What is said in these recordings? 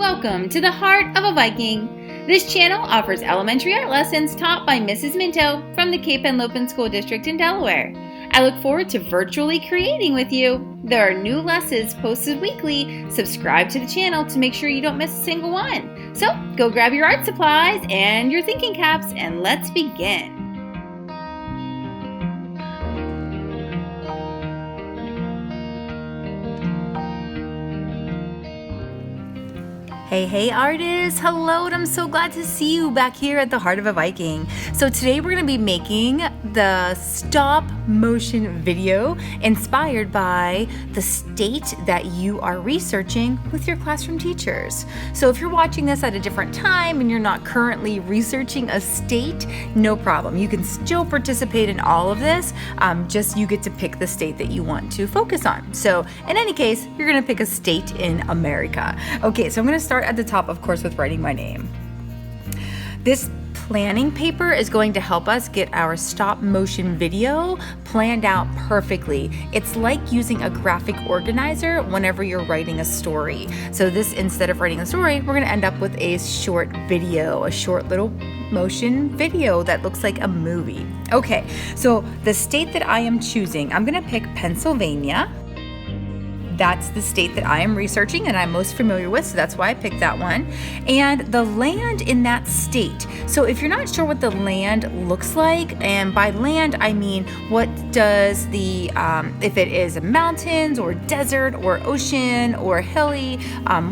Welcome to the Heart of a Viking. This channel offers elementary art lessons taught by Mrs. Minto from the Cape Henlopen School District in Delaware. I look forward to virtually creating with you. There are new lessons posted weekly. Subscribe to the channel to make sure you don't miss a single one. So go grab your art supplies and your thinking caps and let's begin. Hey artists, hello, and I'm so glad to see you back here at the Heart of a Viking. So today we're going to be making the stop motion video inspired by the state that you are researching with your classroom teachers. So if you're watching this at a different time and you're not currently researching a state, no problem. You can still participate in all of this, just you get to pick the state that you want to focus on. So in any case, you're going to pick a state in America. Okay, so I'm going to start at the top, of course, with writing my name. This planning paper is going to help us get our stop motion video planned out perfectly. It's like using a graphic organizer whenever you're writing a story. So this, instead of writing a story, we're going to end up with a short video, a short little motion video that looks like a movie. Okay, so the state that I am choosing, I'm going to pick Pennsylvania. That's the state that I am researching and I'm most familiar with, so that's why I picked that one. And the land in that state. So if you're not sure what the land looks like, and by land I mean what does the, if it is mountains or desert or ocean or hilly,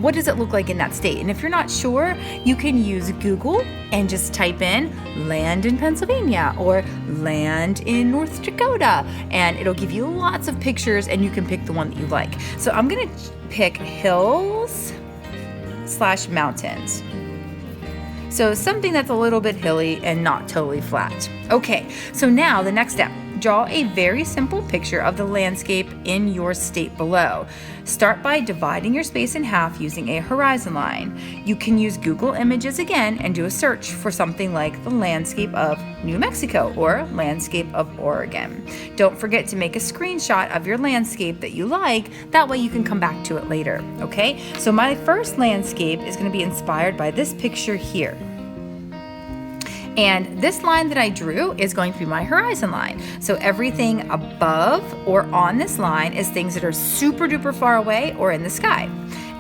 what does it look like in that state? And if you're not sure, you can use Google and just type in land in Pennsylvania or land in North Dakota, and it'll give you lots of pictures and you can pick the one that you like. So I'm gonna pick hills/mountains. So something that's a little bit hilly and not totally flat. Okay, so now the next step. Draw a very simple picture of the landscape in your state below. Start by dividing your space in half using a horizon line. You can use Google Images again and do a search for something like the landscape of New Mexico or landscape of Oregon. Don't forget to make a screenshot of your landscape that you like. That way you can come back to it later, okay? So my first landscape is going to be inspired by this picture here. And this line that I drew is going to be my horizon line. So everything above or on this line is things that are super duper far away or in the sky.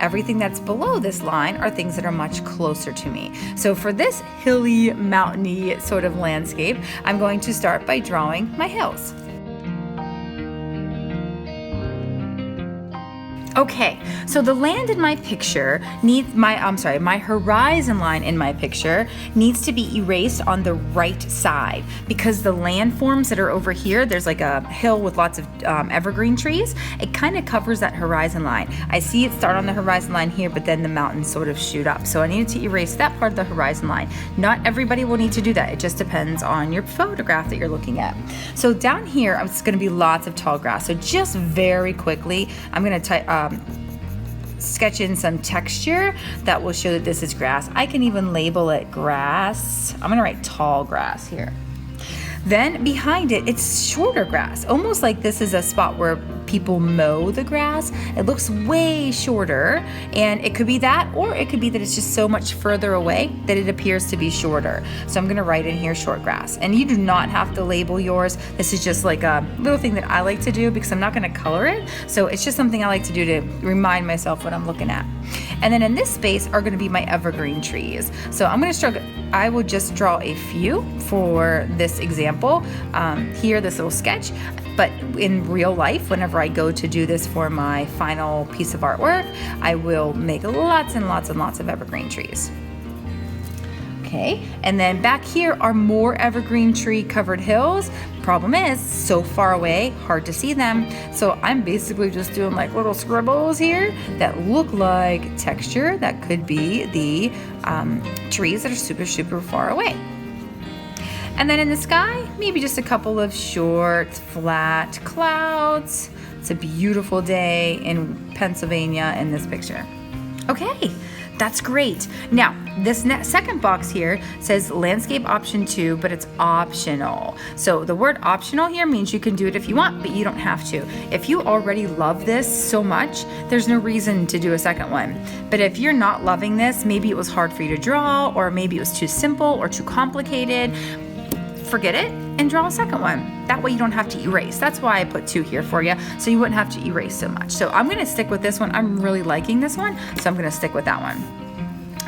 Everything that's below this line are things that are much closer to me. So for this hilly, mountainy sort of landscape, I'm going to start by drawing my hills. Okay, so the land in my picture needs my horizon line in my picture needs to be erased on the right side because the landforms that are over here, there's like a hill with lots of evergreen trees. It kind of covers that horizon line. I see it start on the horizon line here, but then the mountains sort of shoot up. So I needed to erase that part of the horizon line. Not everybody will need to do that. It just depends on your photograph that you're looking at. So down here, it's going to be lots of tall grass. So just very quickly, I'm going to sketch in some texture that will show that this is grass. I can even label it grass. I'm gonna write tall grass here. Then behind it, it's shorter grass, almost like this is a spot where people mow the grass. It looks way shorter, and it could be that, or it could be that it's just so much further away that it appears to be shorter. So I'm gonna write in here short grass. And you do not have to label yours. This is just like a little thing that I like to do because I'm not gonna color it. So it's just something I like to do to remind myself what I'm looking at. And then in this space are gonna be my evergreen trees. So I will just draw a few for this example. Here, this little sketch. But in real life, whenever I go to do this for my final piece of artwork, I will make lots and lots and lots of evergreen trees. Okay, and then back here are more evergreen tree covered hills. Problem is, so far away, hard to see them. So I'm basically just doing like little scribbles here that look like texture that could be the trees that are super, super far away. And then in the sky, maybe just a couple of short, flat clouds. It's a beautiful day in Pennsylvania in this picture. Okay, That's great. Now, this second box here says landscape option 2, but it's optional. So the word optional here means you can do it if you want, but you don't have to. If you already love this so much, there's no reason to do a second one. But if you're not loving this, maybe it was hard for you to draw, or maybe it was too simple or too complicated, forget it and draw a second one. That way you don't have to erase. That's why I put 2 here for you, so you wouldn't have to erase so much. So I'm gonna stick with this one. I'm really liking this one, so I'm gonna stick with that one.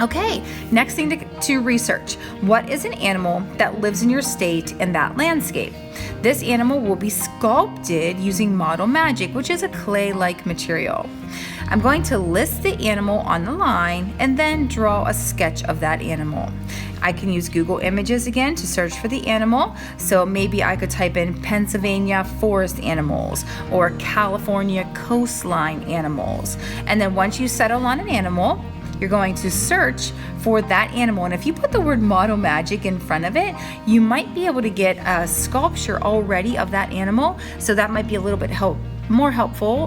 Okay, next thing to research. What is an animal that lives in your state in that landscape? This animal will be sculpted using Model Magic, which is a clay-like material. I'm going to list the animal on the line and then draw a sketch of that animal. I can use Google Images again to search for the animal. So maybe I could type in Pennsylvania forest animals or California coastline animals. And then once you settle on an animal, you're going to search for that animal. And if you put the word Model Magic in front of it, you might be able to get a sculpture already of that animal. So that might be a little bit more helpful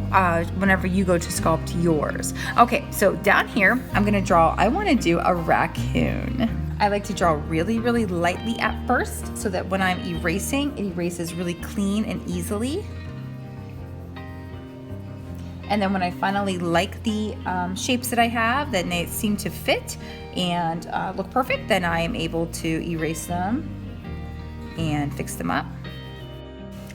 whenever you go to sculpt yours. Okay, so down here, I'm gonna draw, I wanna do a raccoon. I like to draw really, really lightly at first so that when I'm erasing, it erases really clean and easily. And then when I finally like the shapes that I have, then they seem to fit and look perfect, then I am able to erase them and fix them up.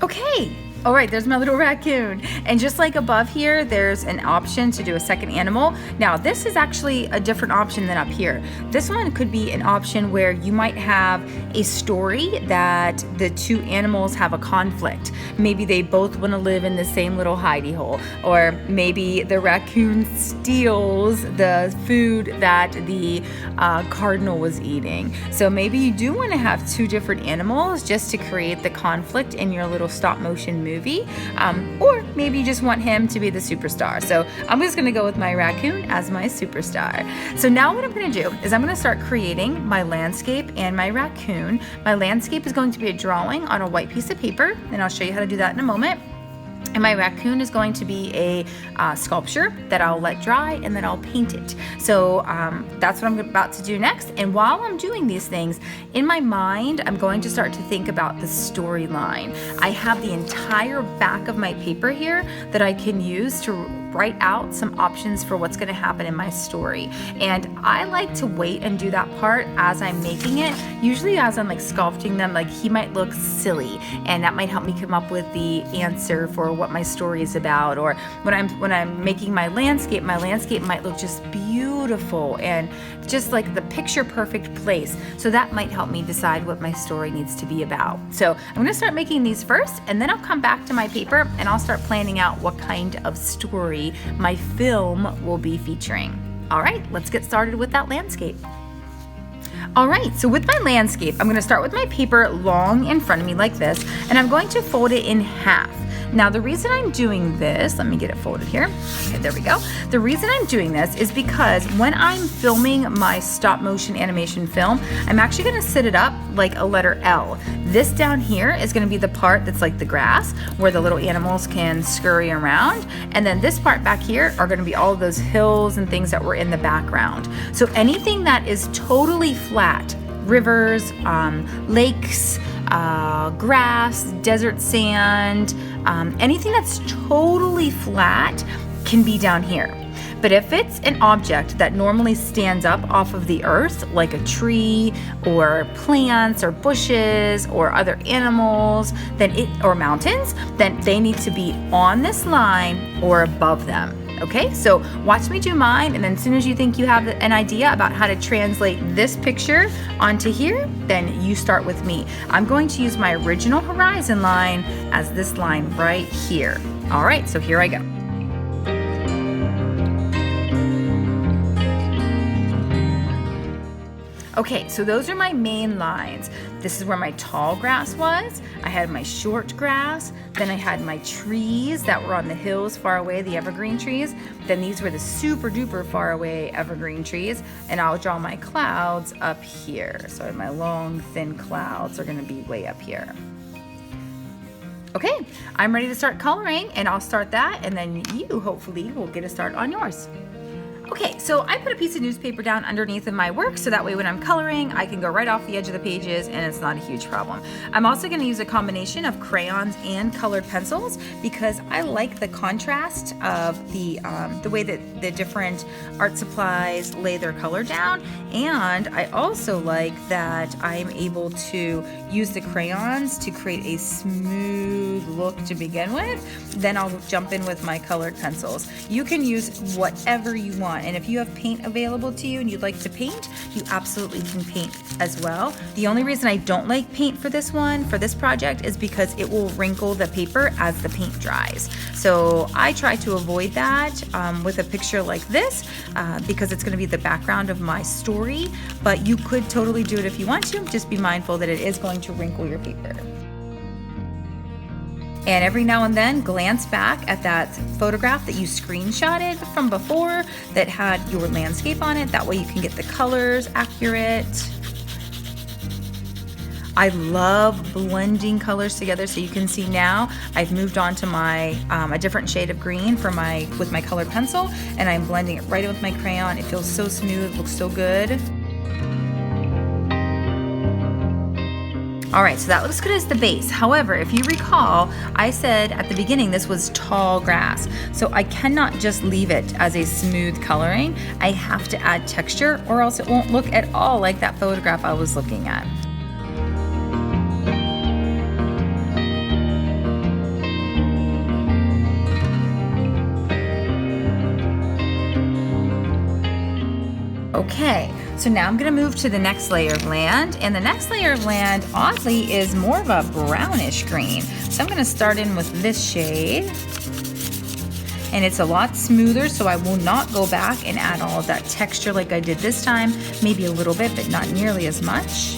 Okay, all right, there's my little raccoon. And just like above here, there's an option to do a second animal. Now, this is actually a different option than up here. This one could be an option where you might have a story that the 2 animals have a conflict. Maybe they both want to live in the same little hidey hole, or maybe the raccoon steals the food that the cardinal was eating. So maybe you do want to have 2 different animals just to create the conflict in your little stop motion movie, or maybe you just want him to be the superstar. So I'm just gonna go with my raccoon as my superstar. So now what I'm gonna do is I'm gonna start creating my landscape and my raccoon. My landscape is going to be a drawing on a white piece of paper, and I'll show you how to do that in a moment. And my raccoon is going to be a sculpture that I'll let dry and then I'll paint it. So that's what I'm about to do next. And while I'm doing these things, in my mind, I'm going to start to think about the storyline. I have the entire back of my paper here that I can use to write out some options for what's going to happen in my story. And I like to wait and do that part as I'm making it. Usually as I'm like sculpting them, like he might look silly, and that might help me come up with the answer for what my story is about. Or when I'm making my landscape might look just beautiful and just like the picture perfect place. So that might help me decide what my story needs to be about. So I'm going to start making these first, and then I'll come back to my paper and I'll start planning out what kind of story my film will be featuring. All right, let's get started with that landscape. All right, so with my landscape, I'm going to start with my paper long in front of me like this, and I'm going to fold it in half. Now, the reason I'm doing this, let me get it folded here. Okay, there we go. The reason I'm doing this is because when I'm filming my stop motion animation film, I'm actually gonna sit it up like a letter L. This down here is gonna be the part that's like the grass, where the little animals can scurry around. And then this part back here are gonna be all of those hills and things that were in the background. So anything that is totally flat, rivers, lakes, grass, desert sand, anything that's totally flat can be down here. But if it's an object that normally stands up off of the earth, like a tree or plants or bushes or other animals, or mountains, then they need to be on this line or above them. Okay, so watch me do mine, and then as soon as you think you have an idea about how to translate this picture onto here, then you start with me. I'm going to use my original horizon line as this line right here. All right, so here I go. Okay, so those are my main lines. This is where my tall grass was. I had my short grass. Then I had my trees that were on the hills far away, the evergreen trees. Then these were the super duper far away evergreen trees. And I'll draw my clouds up here. So my long, thin clouds are gonna be way up here. Okay, I'm ready to start coloring, and I'll start that, and then you hopefully will get a start on yours. Okay, so I put a piece of newspaper down underneath of my work so that way when I'm coloring, I can go right off the edge of the pages and it's not a huge problem. I'm also going to use a combination of crayons and colored pencils because I like the contrast of the way that the different art supplies lay their color down, and I also like that I'm able to use the crayons to create a smooth look to begin with. Then I'll jump in with my colored pencils. You can use whatever you want. And if you have paint available to you and you'd like to paint, you absolutely can paint as well. The only reason I don't like paint for this project, is because it will wrinkle the paper as the paint dries. So I try to avoid that with a picture like this because it's going to be the background of my story. But you could totally do it if you want to. Just be mindful that it is going to wrinkle your paper. And every now and then glance back at that photograph that you screenshotted from before that had your landscape on it. That way you can get the colors accurate. I love blending colors together, so you can see now I've moved on to my a different shade of green for with my colored pencil, and I'm blending it right in with my crayon. It feels so smooth, looks so good. All right, so that looks good as the base. However, if you recall, I said at the beginning this was tall grass. So I cannot just leave it as a smooth coloring. I have to add texture or else it won't look at all like that photograph I was looking at. Okay, so now I'm gonna move to the next layer of land, and the next layer of land, oddly, is more of a brownish green. So I'm gonna start in with this shade, and it's a lot smoother, so I will not go back and add all of that texture like I did this time. Maybe a little bit, but not nearly as much.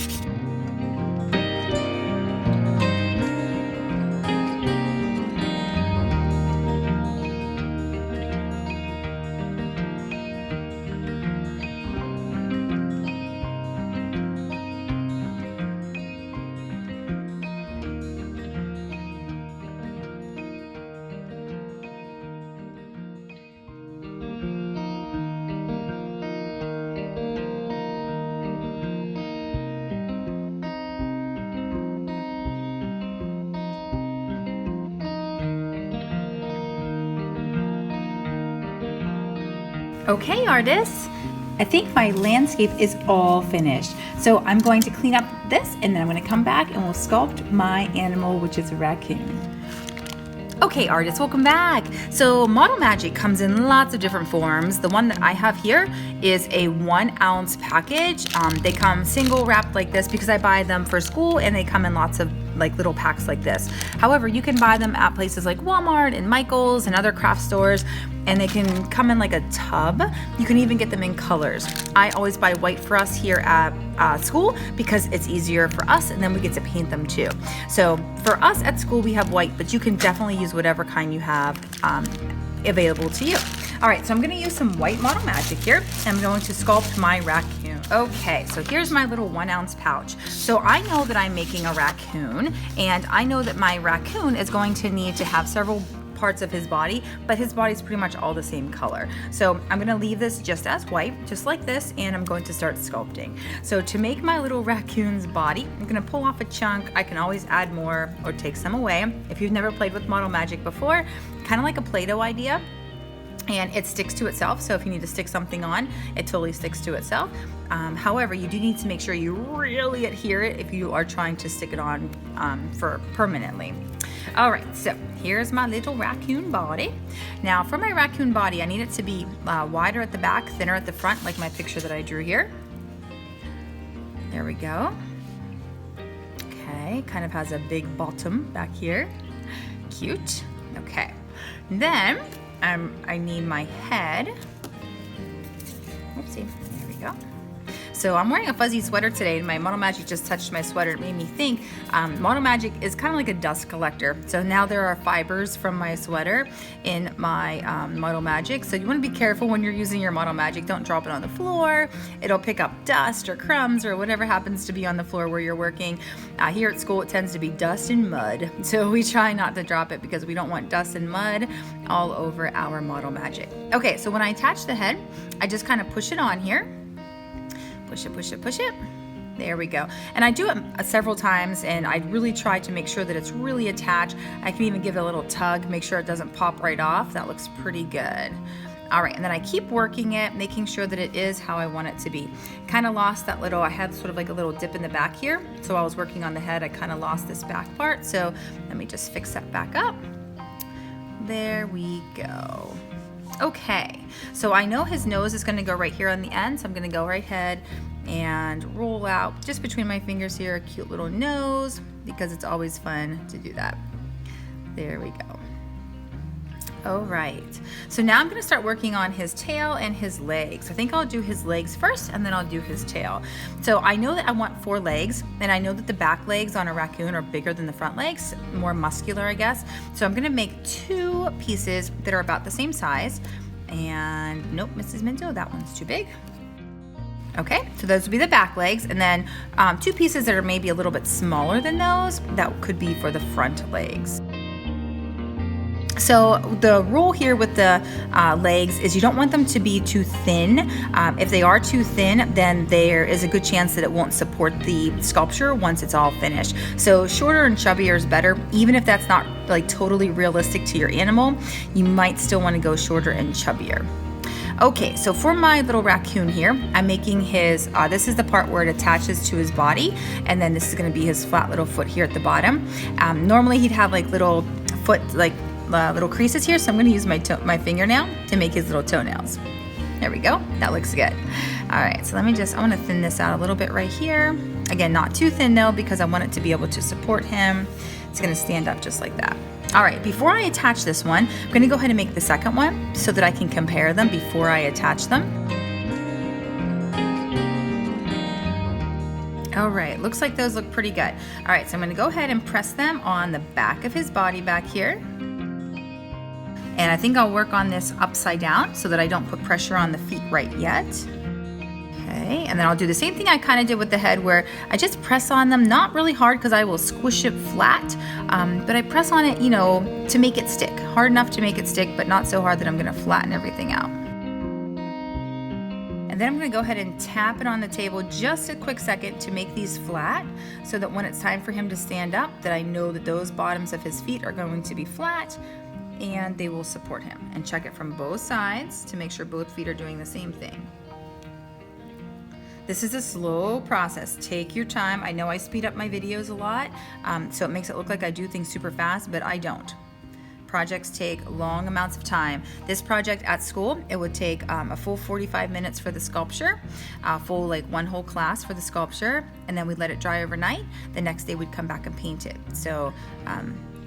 Okay, artists, I think my landscape is all finished. So I'm going to clean up this and then I'm going to come back and we'll sculpt my animal, which is a raccoon. Okay, artists, welcome back. So Model Magic comes in lots of different forms. The one that I have here is a 1 ounce package. They come single wrapped like this because I buy them for school, and they come in lots of like little packs like this. However, you can buy them at places like Walmart and Michael's and other craft stores, and they can come in like a tub. You can even get them in colors. I always buy white for us here at school because it's easier for us, and then we get to paint them too. So for us at school, we have white, but you can definitely use whatever kind you have available to you. All right, so I'm gonna use some white Model Magic here. I'm going to sculpt my raccoon. Okay, so here's my little 1 ounce pouch. So I know that I'm making a raccoon, and I know that my raccoon is going to need to have several parts of his body, but his body's pretty much all the same color. So I'm gonna leave this just as white, just like this, and I'm going to start sculpting. So to make my little raccoon's body, I'm gonna pull off a chunk. I can always add more or take some away. If you've never played with Model Magic before, kind of like a Play-Doh idea, and it sticks to itself. So if you need to stick something on, it totally sticks to itself. However, you do need to make sure you really adhere it if you are trying to stick it on for permanently. All right, so here's my little raccoon body. Now for my raccoon body, I need it to be wider at the back, thinner at the front, like my picture that I drew here. There we go. Okay, kind of has a big bottom back here. Cute. Okay, and then I need my head. Oopsie, there we go. So I'm wearing a fuzzy sweater today, and my Model Magic just touched my sweater. It made me think Model Magic is kind of like a dust collector. So now there are fibers from my sweater in my Model Magic. So you want to be careful when you're using your Model Magic. Don't drop it on the floor. It'll pick up dust or crumbs or whatever happens to be on the floor where you're working. Here at school, it tends to be dust and mud. So we try not to drop it because we don't want dust and mud all over our Model Magic. Okay, so when I attach the head, I just kind of push it on here. Push it, push it, push it. There we go. And I do it several times, and I really try to make sure that it's really attached. I can even give it a little tug, make sure it doesn't pop right off. That looks pretty good. All right, and then I keep working it, making sure that it is how I want it to be. Kind of lost that little, I had sort of like a little dip in the back here. So while I was working on the head, I kind of lost this back part. So let me just fix that back up. There we go. Okay, so I know his nose is gonna go right here on the end, so I'm gonna go right ahead and roll out just between my fingers here a cute little nose, because it's always fun to do that. There we go. All right, so now I'm gonna start working on his tail and his legs. I think I'll do his legs first, and then I'll do his tail. So I know that I want 4 legs, and I know that the back legs on a raccoon are bigger than the front legs, more muscular, I guess. So I'm gonna make 2 pieces that are about the same size. And nope, Mrs. Minto, that one's too big. Okay, so those will be the back legs, and then 2 pieces that are maybe a little bit smaller than those, that could be for the front legs. So the rule here with the legs is you don't want them to be too thin. If they are too thin, then there is a good chance that it won't support the sculpture once it's all finished. So shorter and chubbier is better. Even if that's not like totally realistic to your animal, you might still want to go shorter and chubbier. Okay, so for my little raccoon here, I'm making his, this is the part where it attaches to his body, and then this is gonna be his flat little foot here at the bottom. Normally he'd have like little foot, like little creases here, so I'm going to use my fingernail to make his little toenails. There we go. That looks good. All right, so let me just, I want to thin this out a little bit right here. Again, not too thin though, because I want it to be able to support him. It's going to stand up just like that. All right, before I attach this one, I'm going to go ahead and make the second one so that I can compare them before I attach them. All right, looks like those look pretty good. All right, so I'm going to go ahead and press them on the back of his body back here. And I think I'll work on this upside down so that I don't put pressure on the feet right yet. Okay, and then I'll do the same thing I kind of did with the head, where I just press on them, not really hard because I will squish it flat, but I press on it, you know, to make it stick. Hard enough to make it stick, but not so hard that I'm gonna flatten everything out. And then I'm gonna go ahead and tap it on the table just a quick second to make these flat, so that when it's time for him to stand up, that I know that those bottoms of his feet are going to be flat, and they will support him. And check it from both sides to make sure both feet are doing the same thing. This is a slow process. Take your time. I know I speed up my videos a lot, so it makes it look like I do things super fast, but I don't. Projects take long amounts of time. This project at school, it would take a full 45 minutes for the sculpture, full like 1 whole class for the sculpture, and then we'd let it dry overnight. The next day we'd come back and paint it. So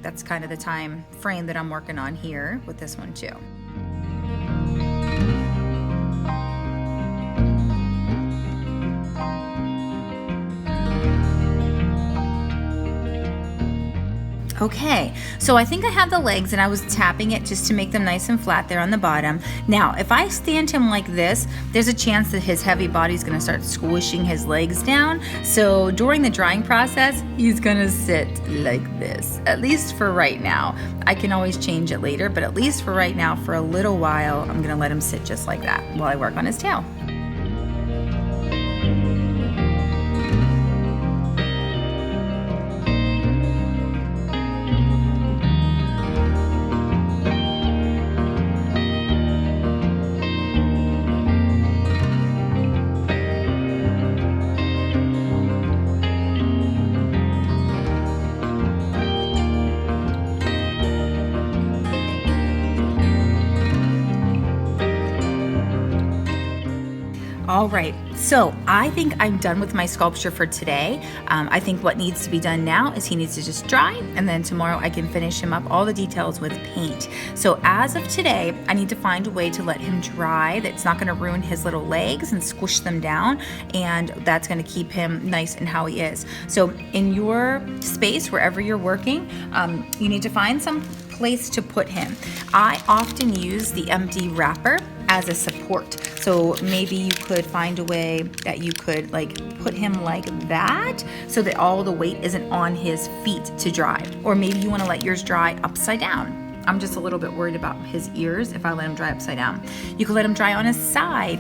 that's kind of the time frame that I'm working on here with this one too. Okay, so I think I have the legs, and I was tapping it just to make them nice and flat there on the bottom. Now, if I stand him like this, there's a chance that his heavy body is going to start squishing his legs down. So during the drying process, he's going to sit like this, at least for right now. I can always change it later, but at least for right now, for a little while, I'm going to let him sit just like that while I work on his tail. All right, so I think I'm done with my sculpture for today. I think what needs to be done now is he needs to just dry, and then tomorrow I can finish him up all the details with paint. So as of today, I need to find a way to let him dry that's not gonna ruin his little legs and squish them down, and that's gonna keep him nice and how he is. So in your space, wherever you're working, you need to find some place to put him. I often use the empty wrapper as a support. So maybe you could find a way that you could like put him like that so that all the weight isn't on his feet to dry. Or maybe you want to let yours dry upside down. I'm just a little bit worried about his ears if I let him dry upside down. You could let him dry on his side.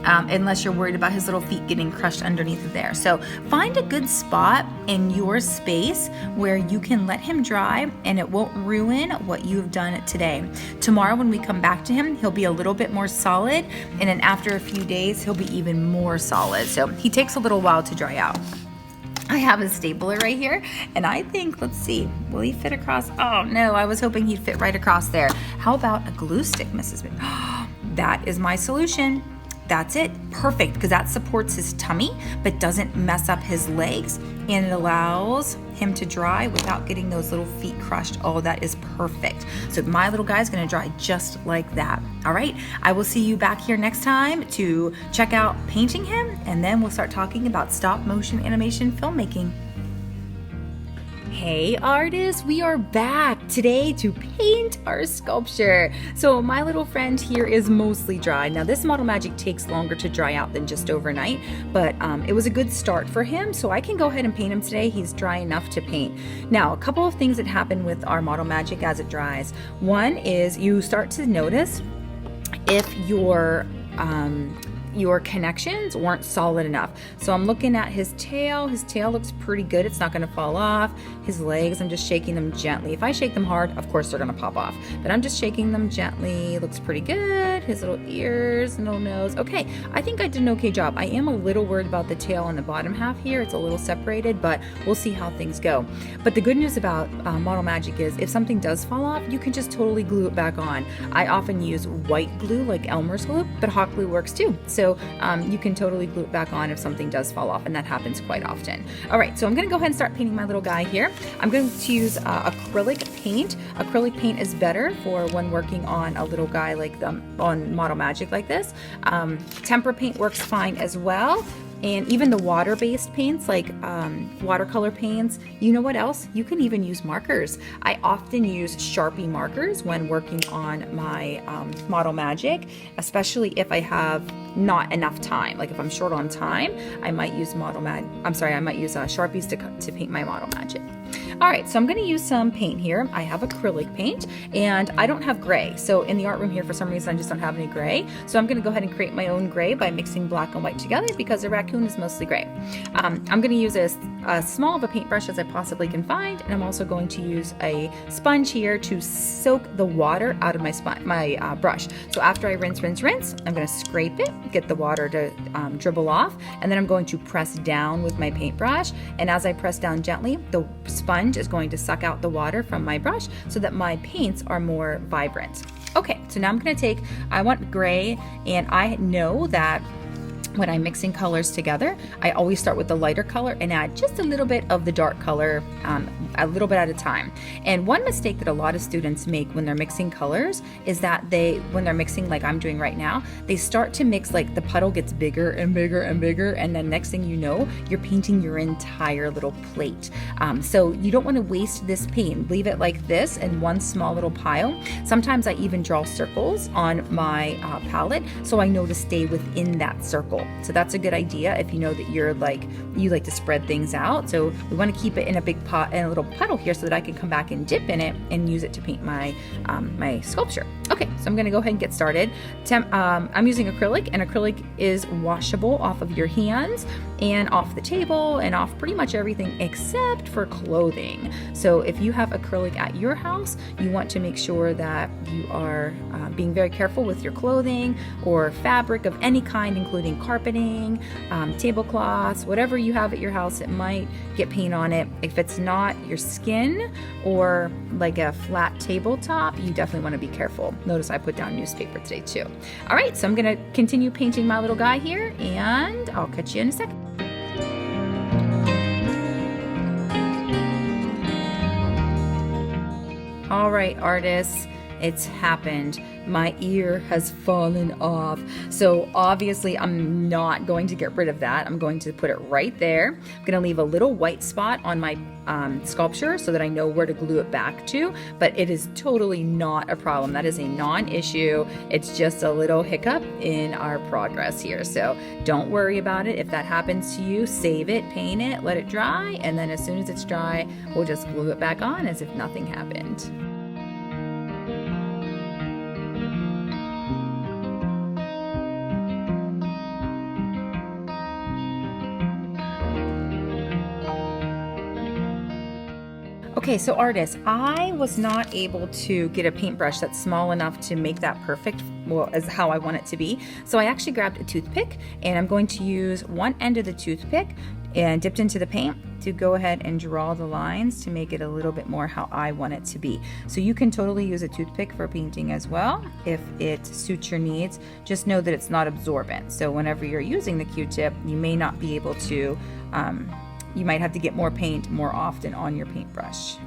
Unless you're worried about his little feet getting crushed underneath of there. So find a good spot in your space where you can let him dry and it won't ruin what you've done today. Tomorrow when we come back to him, he'll be a little bit more solid, and then after a few days, he'll be even more solid. So he takes a little while to dry out. I have a stapler right here, and I think, let's see, will he fit across? Oh no, I was hoping he'd fit right across there. How about a glue stick, Mrs. Smith? That is my solution. That's it, perfect, because that supports his tummy but doesn't mess up his legs, and it allows him to dry without getting those little feet crushed. Oh, that is perfect. So my little guy is gonna dry just like that. All right, I will see you back here next time to check out painting him, and then we'll start talking about stop motion animation filmmaking. Hey artists, we are back today to paint our sculpture. So my little friend here is mostly dry. Now this Model Magic takes longer to dry out than just overnight, but it was a good start for him, so I can go ahead and paint him today. He's dry enough to paint. Now a couple of things that happen with our Model Magic as it dries. One is you start to notice if your connections weren't solid enough. So I'm looking at his tail. His tail looks pretty good. It's not gonna fall off. His legs, I'm just shaking them gently. If I shake them hard, of course they're gonna pop off, but I'm just shaking them gently. Looks pretty good. His little ears, little nose. Okay, I think I did an okay job. I am a little worried about the tail on the bottom half here. It's a little separated, but we'll see how things go. But the good news about Model Magic is if something does fall off, you can just totally glue it back on. I often use white glue like Elmer's glue, but hot glue works too. So you can totally glue it back on if something does fall off, and that happens quite often. All right, so I'm gonna go ahead and start painting my little guy here. I'm going to use acrylic paint. Acrylic paint is better for when working on a little guy like on Model Magic like this. Tempera paint works fine as well. And even the water-based paints like watercolor paints. You know what else? You can even use markers. I often use Sharpie markers when working on my Model Magic, especially if I have not enough time. Like if I'm short on time, I might use Sharpies to paint my Model Magic. All right, so I'm gonna use some paint here. I have acrylic paint, and I don't have gray. So in the art room here, for some reason, I just don't have any gray. So I'm gonna go ahead and create my own gray by mixing black and white together because the raccoon is mostly gray. I'm gonna use as small of a paintbrush as I possibly can find, and I'm also going to use a sponge here to soak the water out of my brush. So after I rinse, I'm gonna scrape it, get the water to dribble off, and then I'm going to press down with my paintbrush. And as I press down gently, the sponge is going to suck out the water from my brush so that my paints are more vibrant. Okay, so now I'm gonna I want gray, and I know that when I'm mixing colors together, I always start with the lighter color and add just a little bit of the dark color, a little bit at a time. And one mistake that a lot of students make when they're mixing colors is that when they're mixing like I'm doing right now, they start to mix, like the puddle gets bigger and bigger and bigger, and then next thing you know, you're painting your entire little plate. So you don't want to waste this paint. Leave it like this in one small little pile. Sometimes I even draw circles on my palette so I know to stay within that circle. So that's a good idea if you know that you like to spread things out. So we want to keep it in a big pot and a little puddle here so that I can come back and dip in it and use it to paint my my sculpture. Okay, so I'm going to go ahead and get started. I'm using acrylic, and acrylic is washable off of your hands and off the table and off pretty much everything except for clothing. So if you have acrylic at your house, you want to make sure that you are being very careful with your clothing or fabric of any kind, including carpet carpeting, tablecloths, whatever you have at your house, it might get paint on it. If it's not your skin or like a flat tabletop, you definitely want to be careful. Notice I put down newspaper today too. All right, so I'm gonna continue painting my little guy here, and I'll catch you in a second. All right, artists, it's happened. My ear has fallen off. So obviously I'm not going to get rid of that. I'm going to put it right there. I'm gonna leave a little white spot on my sculpture so that I know where to glue it back to, but it is totally not a problem. That is a non-issue. It's just a little hiccup in our progress here. So don't worry about it. If that happens to you, save it, paint it, let it dry, and then as soon as it's dry, we'll just glue it back on as if nothing happened. Okay, so artists, I was not able to get a paintbrush that's small enough to make that perfect, well, as how I want it to be. So I actually grabbed a toothpick, and I'm going to use one end of the toothpick and dipped into the paint to go ahead and draw the lines to make it a little bit more how I want it to be. So you can totally use a toothpick for painting as well if it suits your needs. Just know that it's not absorbent. So whenever you're using the Q-tip, you may not be able to, you might have to get more paint more often on your paintbrush.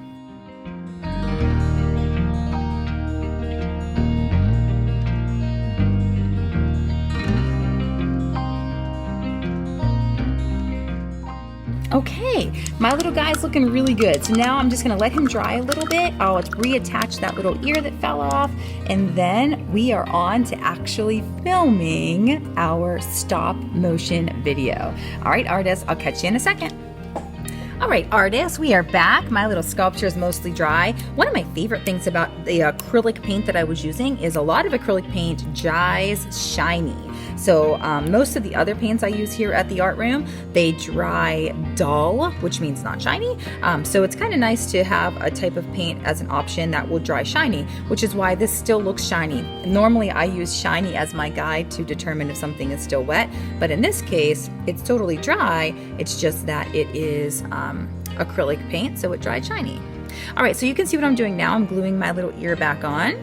Okay, my little guy's looking really good. So now I'm just gonna let him dry a little bit. I'll reattach that little ear that fell off, and then we are on to actually filming our stop motion video. All right, artists, I'll catch you in a second. All right, artists, we are back. My little sculpture is mostly dry. One of my favorite things about the acrylic paint that I was using is a lot of acrylic paint dries shiny. So most of the other paints I use here at the art room, they dry dull, which means not shiny. So it's kind of nice to have a type of paint as an option that will dry shiny, which is why this still looks shiny. Normally I use shiny as my guide to determine if something is still wet, but in this case, it's totally dry. It's just that it is acrylic paint, so it dried shiny. All right, so you can see what I'm doing now. I'm gluing my little ear back on.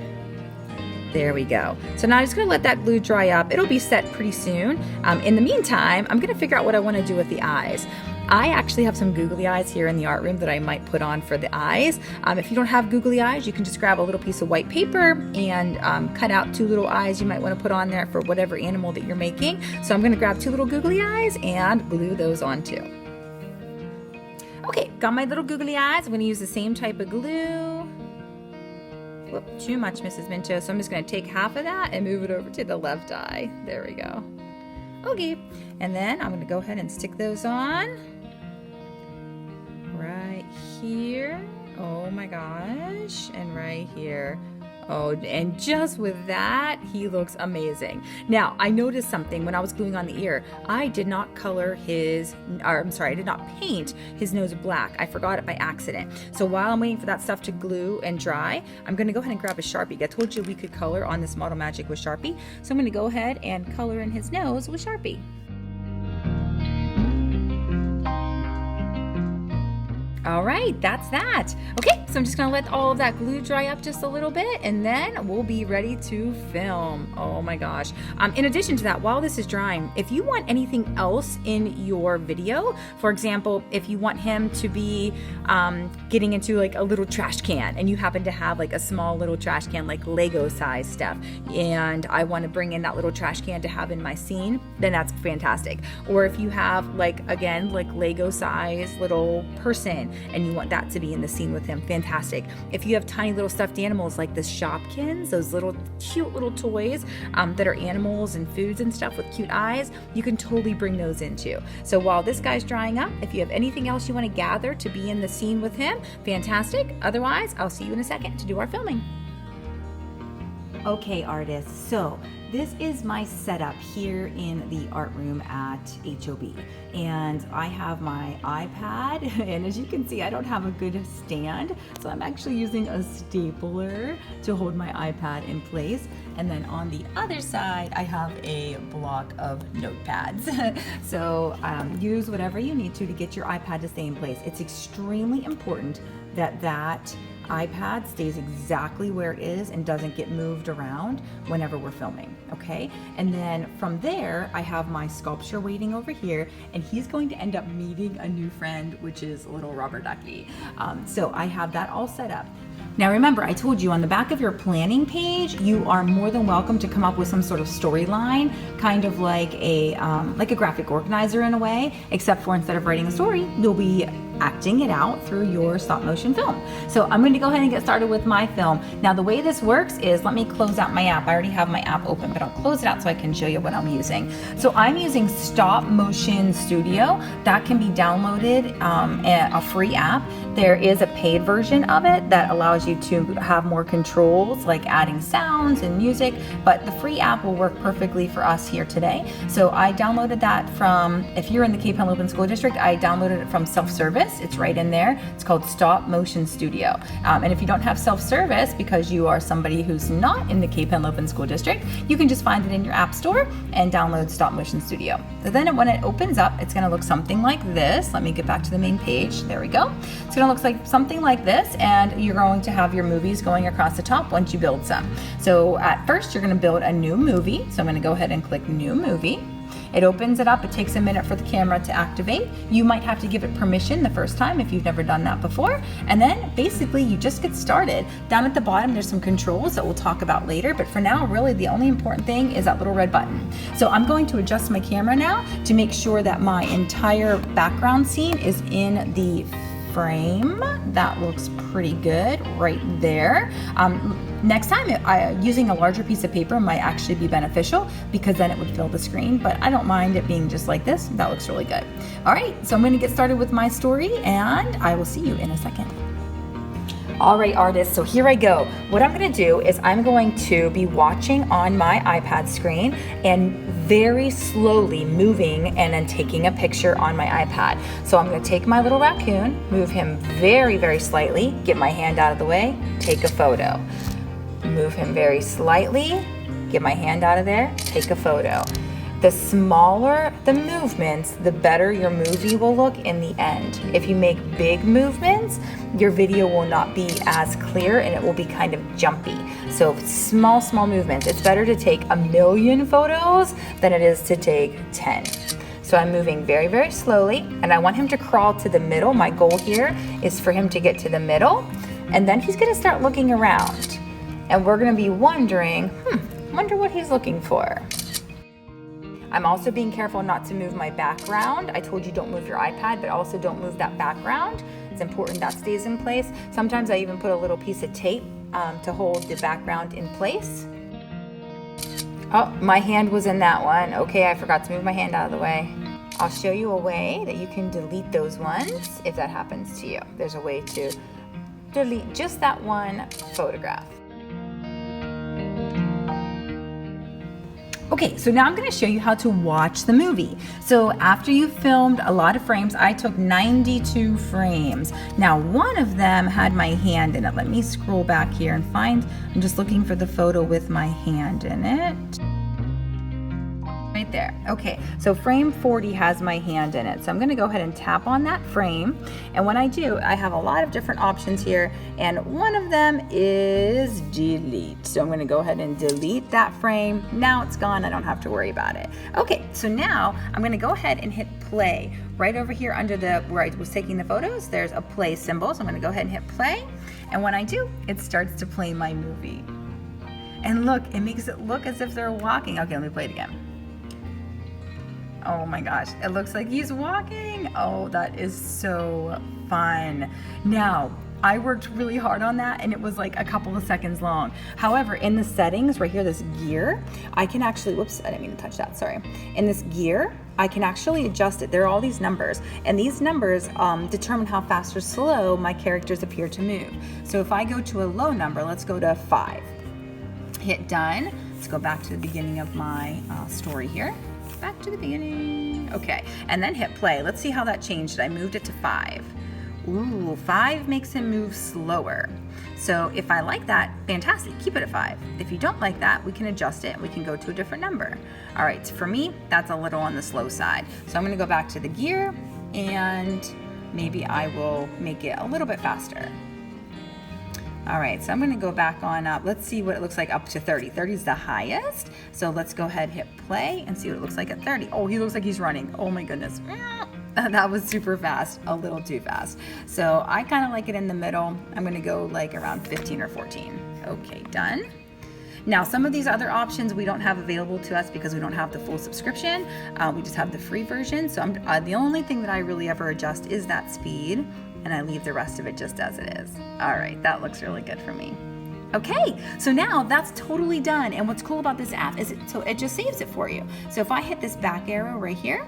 There we go. So now I'm just gonna let that glue dry up. It'll be set pretty soon. In the meantime, I'm gonna figure out what I wanna do with the eyes. I actually have some googly eyes here in the art room that I might put on for the eyes. If you don't have googly eyes, you can just grab a little piece of white paper and cut out 2 little eyes you might wanna put on there for whatever animal that you're making. So I'm gonna grab 2 little googly eyes and glue those on too. Okay, got my little googly eyes. I'm gonna use the same type of glue. Whoop, too much, Mrs. Minto. So I'm just gonna take half of that and move it over to the left eye. There we go. Okay, and then I'm gonna go ahead and stick those on right here. Oh my gosh, and right here. Oh, and just with that, he looks amazing. Now, I noticed something when I was gluing on the ear. I did not color his, or I'm sorry, I did not paint his nose black. I forgot it by accident. So while I'm waiting for that stuff to glue and dry, I'm gonna go ahead and grab a Sharpie. I told you we could color on this Model Magic with Sharpie. So I'm gonna go ahead and color in his nose with Sharpie. All right, that's that. Okay, so I'm just gonna let all of that glue dry up just a little bit, and then we'll be ready to film. Oh my gosh. In addition to that, while this is drying, if you want anything else in your video, for example, if you want him to be getting into like a little trash can, and you happen to have like a small little trash can, like Lego size stuff, and I wanna bring in that little trash can to have in my scene, then that's fantastic. Or if you have like, again, like Lego size little person, and you want that to be in the scene with him, fantastic. If you have tiny little stuffed animals like the Shopkins, those little cute little toys that are animals and foods and stuff with cute eyes, you can totally bring those in too. So while this guy's drying up, if you have anything else you want to gather to be in the scene with him, fantastic. Otherwise, I'll see you in a second to do our filming. Okay, artists, so this is my setup here in the art room at HOB, and I have my iPad, and as you can see, I don't have a good stand, so I'm actually using a stapler to hold my iPad in place. And then on the other side, I have a block of notepads. So use whatever you need to get your iPad to stay in place. It's extremely important that that iPad stays exactly where it is and doesn't get moved around whenever we're filming, okay? And then from there, I have my sculpture waiting over here, and he's going to end up meeting a new friend, which is little rubber ducky. So I have that all set up. Now remember, I told you on the back of your planning page, you are more than welcome to come up with some sort of storyline, kind of like a graphic organizer in a way, except for instead of writing a story, you'll be acting it out through your stop motion film. So I'm going to go ahead and get started with my film. Now the way this works is, let me close out my app. I already have my app open, but I'll close it out so I can show you what I'm using. So I'm using Stop Motion Studio. That can be downloaded, a free app. There is a paid version of it that allows you to have more controls, like adding sounds and music, but the free app will work perfectly for us here today. So I downloaded that from, if you're in the Cape Henlopen School District, I downloaded it from self-service. It's right in there. It's called Stop Motion Studio. And if you don't have self-service because you are somebody who's not in the Cape Henlopen School District, you can just find it in your app store and download Stop Motion Studio. So then when it opens up, it's going to look something like this. Let me get back to the main page. There we go. It's going to look like something like this, and you're going to have your movies going across the top once you build some. So at first, you're going to build a new movie. So I'm going to go ahead and click New Movie. It opens it up. It takes a minute for the camera to activate. You might have to give it permission the first time if you've never done that before. And then basically you just get started. Down at the bottom, there's some controls that we'll talk about later. But for now, really the only important thing is that little red button. So I'm going to adjust my camera now to make sure that my entire background scene is in the frame. That looks pretty good right there. Next time, using a larger piece of paper might actually be beneficial because then it would fill the screen, but I don't mind it being just like this. That looks really good. All right, so I'm going to get started with my story, and I will see you in a second. All right, artists, so here I go. What I'm going to do is I'm going to be watching on my iPad screen and very slowly moving and then taking a picture on my iPad. So I'm going to take my little raccoon, move him very, very slightly, get my hand out of the way, take a photo. Move him very slightly, get my hand out of there, take a photo. The smaller the movements, the better your movie will look in the end. If you make big movements, your video will not be as clear and it will be kind of jumpy. So small movements. It's better to take 1,000,000 photos than it is to take 10. So I'm moving very, very slowly, and I want him to crawl to the middle. My goal here is for him to get to the middle, and then he's gonna start looking around. And we're gonna be wondering, wonder what he's looking for. I'm also being careful not to move my background. I told you don't move your iPad, but also don't move that background. It's important that stays in place. Sometimes I even put a little piece of tape to hold the background in place. Oh, my hand was in that one. Okay, I forgot to move my hand out of the way. I'll show you a way that you can delete those ones if that happens to you. There's a way to delete just that one photograph. Okay, so now I'm going to show you how to watch the movie. So after you filmed a lot of frames, I took 92 frames. Now one of them had my hand in it. Let me scroll back here and find, I'm just looking for the photo with my hand in it. Right there. Okay, so frame 40 has my hand in it. So I'm going to go ahead and tap on that frame. And when I do, I have a lot of different options here. And one of them is delete. So I'm going to go ahead and delete that frame. Now it's gone. I don't have to worry about it. Okay, so now I'm going to go ahead and hit play. Right over here under where I was taking the photos, there's a play symbol. So I'm going to go ahead and hit play. And when I do, it starts to play my movie. And look, it makes it look as if they're walking. Okay, let me play it again. Oh my gosh, it looks like he's walking. Oh, that is so fun. Now, I worked really hard on that and it was like a couple of seconds long. However, in the settings right here, this gear, I can actually, whoops, I didn't mean to touch that, sorry. In this gear, I can actually adjust it. There are all these numbers, and these numbers determine how fast or slow my characters appear to move. So if I go to a low number, let's go to 5. Hit done. Let's go back to the beginning of my story here. Back to the beginning. Okay, and then hit play. Let's see how that changed. I moved it to 5. Ooh, 5 makes him move slower. So if I like that, fantastic, keep it at 5. If you don't like that, we can adjust it and we can go to a different number. All right, so for me, that's a little on the slow side. So I'm gonna go back to the gear and maybe I will make it a little bit faster. All right, so I'm gonna go back on up. Let's see what it looks like up to 30. 30 is the highest. So let's go ahead, hit play and see what it looks like at 30. Oh, he looks like he's running. Oh my goodness. That was super fast, a little too fast. So I kind of like it in the middle. I'm gonna go like around 15 or 14. Okay, done. Now, some of these other options we don't have available to us because we don't have the full subscription. We just have the free version. So the only thing that I really ever adjust is that speed, and I leave the rest of it just as it is. All right, that looks really good for me. Okay, so now that's totally done. And what's cool about this app is it just saves it for you. So if I hit this back arrow right here,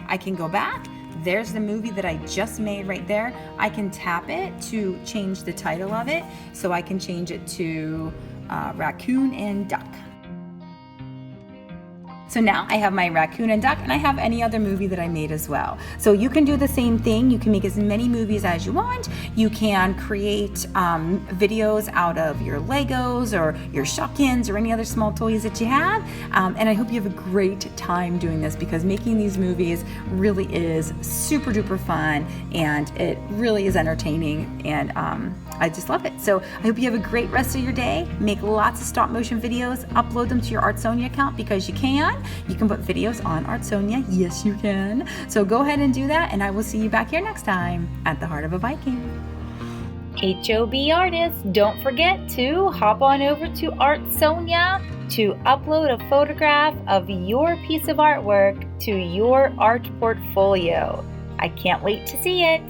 I can go back. There's the movie that I just made right there. I can tap it to change the title of it. So I can change it to Raccoon and Duck. So now I have my Raccoon and Duck, and I have any other movie that I made as well. So you can do the same thing. You can make as many movies as you want. You can create videos out of your Legos or your Shopkins or any other small toys that you have. And I hope you have a great time doing this because making these movies really is super duper fun and it really is entertaining, and I just love it. So I hope you have a great rest of your day. Make lots of stop motion videos, upload them to your Artsonia account because you can. You can put videos on Artsonia. Yes, you can. So go ahead and do that, and I will see you back here next time at the Heart of a Viking. HOB artists, don't forget to hop on over to Artsonia to upload a photograph of your piece of artwork to your art portfolio. I can't wait to see it.